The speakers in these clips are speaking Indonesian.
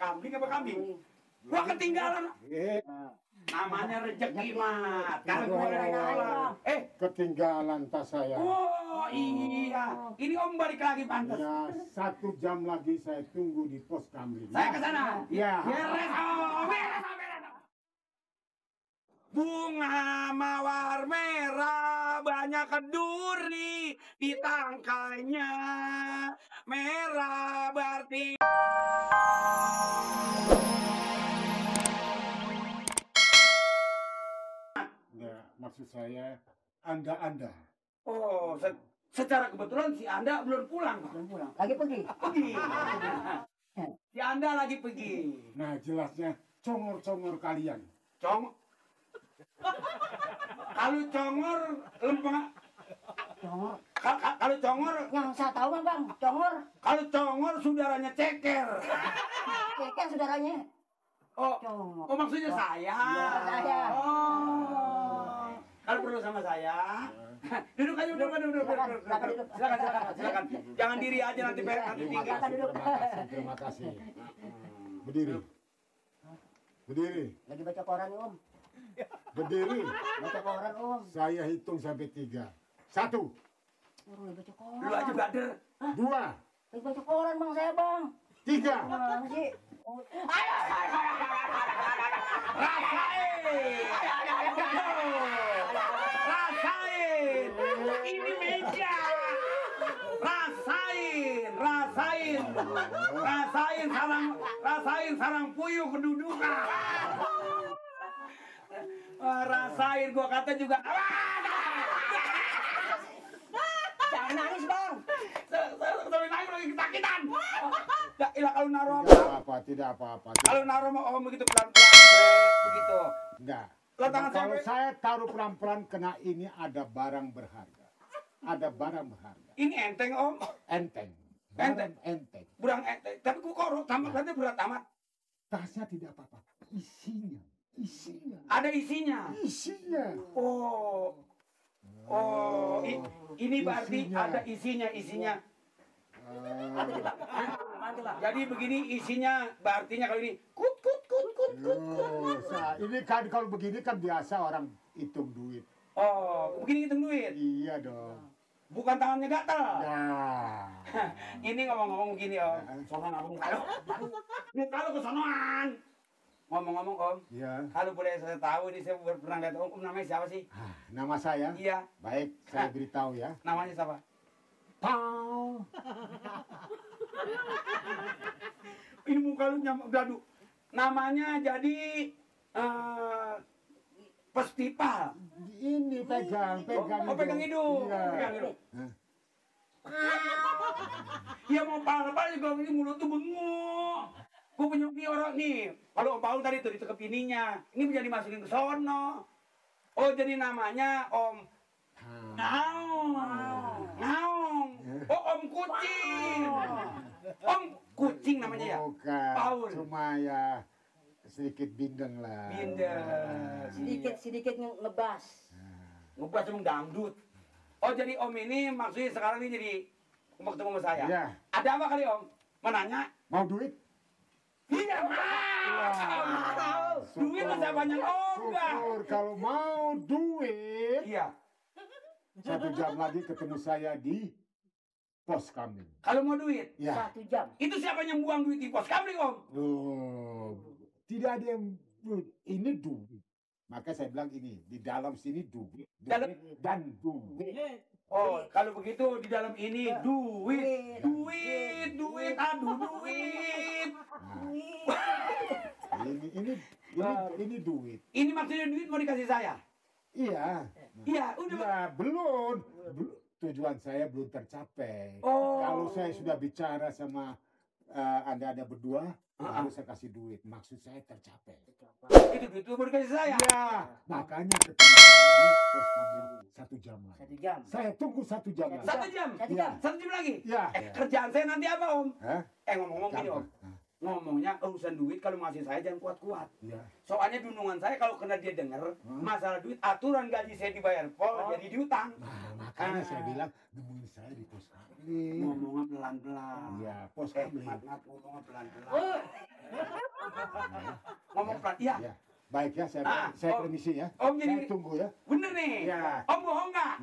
kambing apa kambing? Gua ketinggalan. Namanya rezeki, Mat. Karena gua ketinggalan tas saya. Oh iya, ini Om balik lagi pantas. Ya, 1 jam lagi saya tunggu di pos kambing. Saya ke sana. Ya. Beres, Om. Bunga mawar merah, banyak keduri di tangkainya. Merah berarti... Nah, maksud saya, Anda. Oh, secara kebetulan si Anda belum pulang. Lagi pergi. Si Anda lagi pergi. Nah, jelasnya congor-congor kalian. Kalau congor lempeng. Congor. Kalau congor, Yang saya tahu kan bang, congor. kalau congor saudaranya ceker. Ceker saudaranya. Oh, Congor. oh maksudnya saya. Iya, saya. Oh, kalau perlu sama saya. Duduk aja, duduk. Silakan. Jangan diri aja nanti tinggal. Terima kasih. Berdiri. Lagi baca koran om. Berdiri. Baca koran om. Saya hitung sampai 3. 1, Lagi baca koran. Lu aja bader. 2, Lagi baca koran bang saya bang. 3. Mana sih? Rasain. Ini meja. Rasain sarang puyuh kedudukan. Rasain gua kata juga. Jangan nangis bang. Sampai nangis lagi kesakitan. Ya ilah kalau naruh Tidak apa-apa. Kalau naruh mau begitu pelan-pelan begitu. Enggak. Tangan Kalau sampai- saya taruh pelan-pelan kena ini ada barang berharga. Ada barang berharga. Ini enteng Om. Enteng. Enteng. Enteng. Burang enteng. Tapi kok korok tamat nanti berat amat. Tasnya tidak apa-apa. Isinya. Ada isinya. Oh. Oh, ini berarti Isinya. ada isinya. Mantu bang. Mantu bang. Jadi begini isinya, artinya kalau ini kut. Ini kan kalau begini kan biasa orang hitung duit. Oh, begini hitung duit. Iya dong. Bukan tangannya gatel. Nah. Ini ngomong-ngomong begini Om. Sono abang kalau. Kalau kesonoan. Ngomong-ngomong Om. Iya. Kalau boleh saya tahu ini saya pernah lihat Om namanya siapa sih? Nama saya? Iya. Baik, saya beritahu ya. Namanya siapa? Pau. Ini muka lu gaduh. Namanya jadi Festival. Ini pegang. Oh, pegang hidung. Iya. Pegang hidung. Ya mau pal juga ini mulut tuh bengong. Gue punya orang nih. Kalau Om Paul tadi tuh ditekep ininya. Ini bisa dimasukin ke sono. Oh jadi namanya Om Naong. Oh Om Kucing. Om Kucing namanya ya? Bukan. Paul. Cuma ya sedikit bindeng lah. Binder. Sedikit ngebas. Ngebas emang dangdut. Oh jadi Om ini maksudnya sekarang ini jadi mau ketemu sama saya. Iya. Ada apa kali Om? Menanya? Mau duit? Iya mau. Duit masa banyak enggak? Syukur kalau mau duit. Iya. 1 jam lagi ketemu saya di pos kambing. Kalau mau duit? Ya. 1 jam. Itu siapa yang buang duit di pos kambing Om? Loh, tidak ada yang ini duit. Maka saya bilang ini di dalam sini duit. Dalam- Dan duit. Oh, kalau begitu di dalam ini duit. Aduh duit. Ini duit. Ini maksudnya duit mau dikasih saya? Iya. Iya, udah. Ya, belum. Tujuan saya belum tercapai. Oh. Kalau saya sudah bicara sama Anda berdua, baru saya kasih duit. Maksud saya tercapai. Itu duit mau dikasih saya? Ya, makanya ketemu di pos kambing 1 jam lagi. 1 jam. Saya tunggu 1 jam lagi. 1 jam? Satu Iya. jam. 1 jam lagi? Ya. Kerjaan saya nanti apa Om? Hah? Ngomong-ngomong gini Apa? Om. ngomongnya urusan duit kalau ngasih saya jangan kuat-kuat. Ya. Soalnya dunungan saya kalau kena dia denger masalah duit, aturan gaji saya dibayar pol jadi diutang. Nah, makanya saya bilang nemuin saya di pos kamling. Ngomongnya pelan-pelan. Iya, pos kamling. Maaf, ngomongnya pelan-pelan. Oh, Ngomong pelan, iya. Ya. Baik ya, saya Om. permisi ya. Om jadi Saya tunggu ya. bener nih. Ya. Om bohong nggak?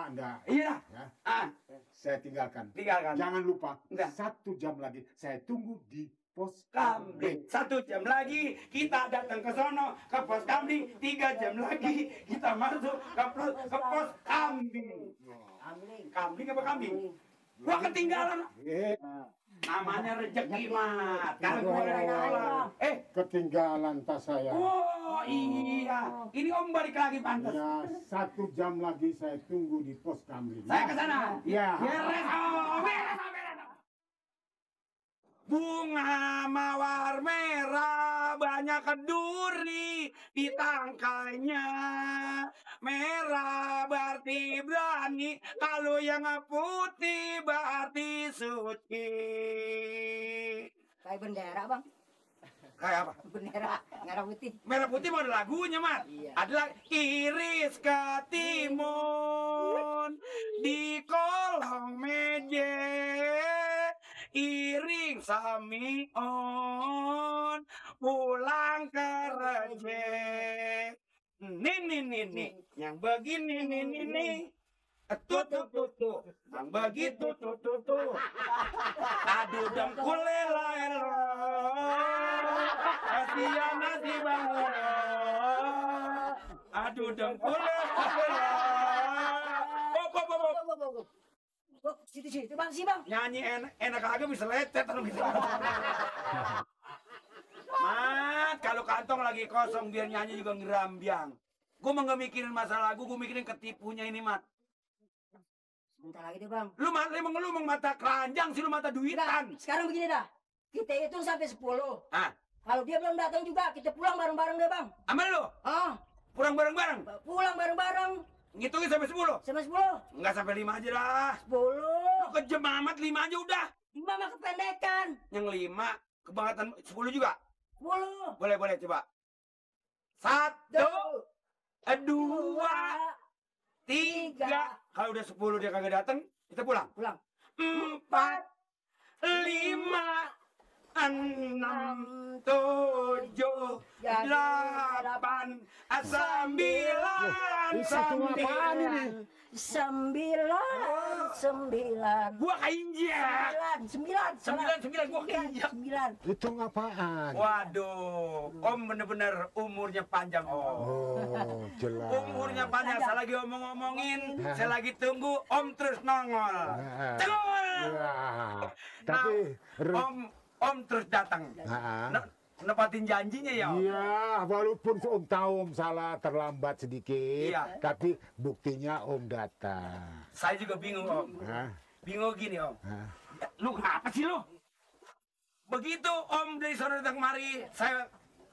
Enggak. Iya. Ya. Ah, Saya tinggalkan. tinggalkan. Jangan lupa, Enggak. 1 jam lagi saya tunggu di pos Kamling. 1 jam lagi kita datang ke sono ke pos Kamling. 3 jam lagi kita masuk ke pos Kamling. Kamling. Kamling apa kambing? Gua ketinggalan. Eh, Namanya rezeki mat. Kan Aduh. gua ketinggalan. ketinggalan tas saya. Oh iya. Ini Om balik lagi pantas. Ya, 1 jam lagi saya tunggu di pos kamling. Saya ke sana. Ya. Beres, Om. Beres, Om. Bunga mawar merah banyak duri di tangkainya. Merah berarti berani, kalau yang putih berarti suci. Kayak bendera, Bang. Kayak apa? Bendera merah putih. Merah putih mau ada lagunya, Mat. Iya. Adalah iris ketimun di kolong meja, iring samion pulang kerja. Nih, yang begini nih. Tuh, yang begitu tuh. Aduh dengkul elo. Kasihan nasi bangun. Aduh dengkul elo. Oh, situ Bang, sih Bang. Nyanyi enak aja bisa lecet atau bisa. Mat, kalau kantong lagi kosong biar nyanyi juga ngerambiang. Gue mah nggak mikirin masalah gue mikirin ketipunya ini, Mat. Bentar lagi deh Bang. Lu mata keranjang sih, lu mata Nah, duitan. sekarang begini dah. Kita hitung sampai 10. Ah, Kalau dia belum datang juga, kita pulang bareng-bareng deh Bang. amal lu, Ah, pulang bareng-bareng. pulang bareng-bareng. Ngitungin sampai 10. Sama 10. Enggak sampai 5 aja lah. 10. Lu kejem amat 5 aja udah. 5 mah kependekan. Yang 5 kebangetan 10 juga. 10. Boleh coba. 1, 2, 3. Kalau udah 10 dia kagak datang, kita pulang. Pulang. 4, 5, 6, 7, 8, 9, apaan ini? 9. Gua keinjak. 9 gua keinjak. 9. Itu apaan? Waduh, Om bener-bener umurnya panjang, Om. Oh, jelas. Umurnya panjang, saya lagi omong-omongin, saya lagi tunggu, Om terus nongol. Nongol. Wah, tapi Om terus datang. Nepatin janjinya ya, Om. Iya, walaupun Om tahu Om salah terlambat sedikit, Iya. tapi buktinya Om datang. Saya juga bingung, Om. Hah? Bingung gini, Om. Hah? Lu ngapa sih lu? Begitu Om dari sore datang kemari,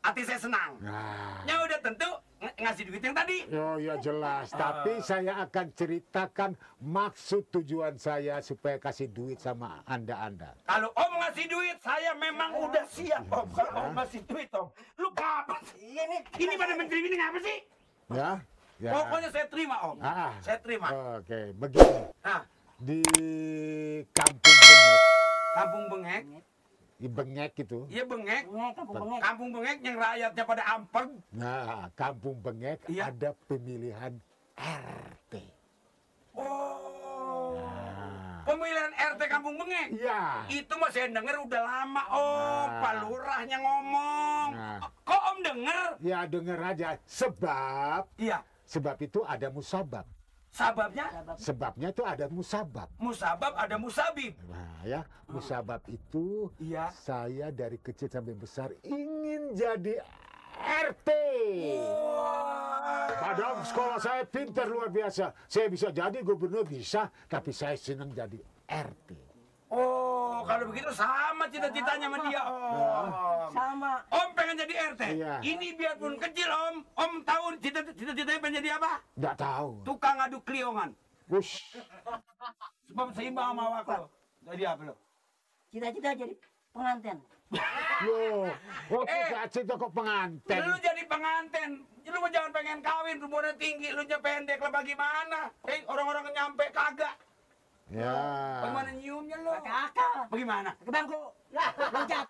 hati saya senang. Nah. Ya udah tentu ngasih duit yang tadi. Oh ya jelas, tapi saya akan ceritakan maksud tujuan saya supaya kasih duit sama Anda. Kalau Om ngasih duit, saya memang udah siap, Om. Kalau Om ngasih duit, Om. Lu apa sih? Ini pada menteri ini ngapa sih? Ya? Ya. Pokoknya saya terima, Om. Saya terima. Oke, begini. Nah, Di Kampung Bengek, Kampung Bengek. di Bengek itu. Iya Bengek. Kampung Bengek. Kampung Bengek yang rakyatnya pada ampeg. Nah, Kampung Bengek Iya. ada pemilihan RT. Oh. Nah. Pemilihan RT Kampung Bengek. Iya. Itu mah saya denger udah lama, Om. Nah. Pak Lurahnya ngomong. Nah. Kok Om denger? Ya denger aja. Iya. Sebab itu ada musabab. Sababnya? Sebabnya itu ada musabab. Musabab ada musabib. Nah ya, musabab itu Iya. saya dari kecil sampai besar ingin jadi RT. Padahal sekolah saya pintar luar biasa. Saya bisa jadi gubernur bisa, tapi saya senang jadi RT. Oh, kalau begitu sama cita-citanya sama dia, Om. Sama. Om pengen jadi RT. Iya. Ini biarpun kecil, Om. Om tahu cita-citanya pengen jadi apa? Nggak tahu. Tukang adu keliongan. Wush. Sebab seimbang sama awak lo. Jadi apa lo? Cita-cita jadi pengantin. Loh, waktu kasih itu kok pengantin. Lu jadi pengantin. Lu mau jangan pengen kawin, rumahnya tinggi, lu nya pendek lah bagaimana? Orang-orang nyampe kagak. Ya. Bagaimana nyiumnya lu? Kakak. Bagaimana? Ke bangku. Loncat.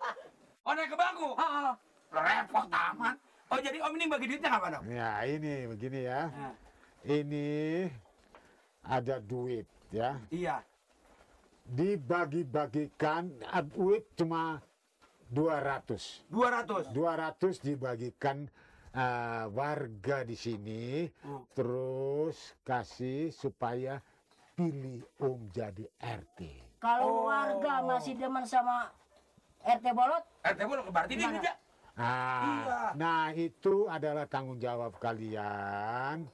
Oh, naik ke bangku? Oh. Repot amat. Oh, jadi om ini bagi duitnya apa dong? Ya, ini begini ya. Nah, Ini ada duit ya. iya. Dibagi-bagikan duit cuma 200. 200. 200 dibagikan warga di sini, terus kasih supaya pilih Om jadi RT. Kalau warga masih demen sama RT Bolot, RT boleh berarti dia Gimana? aja. Nah, Iya. nah itu adalah tanggung jawab kalian.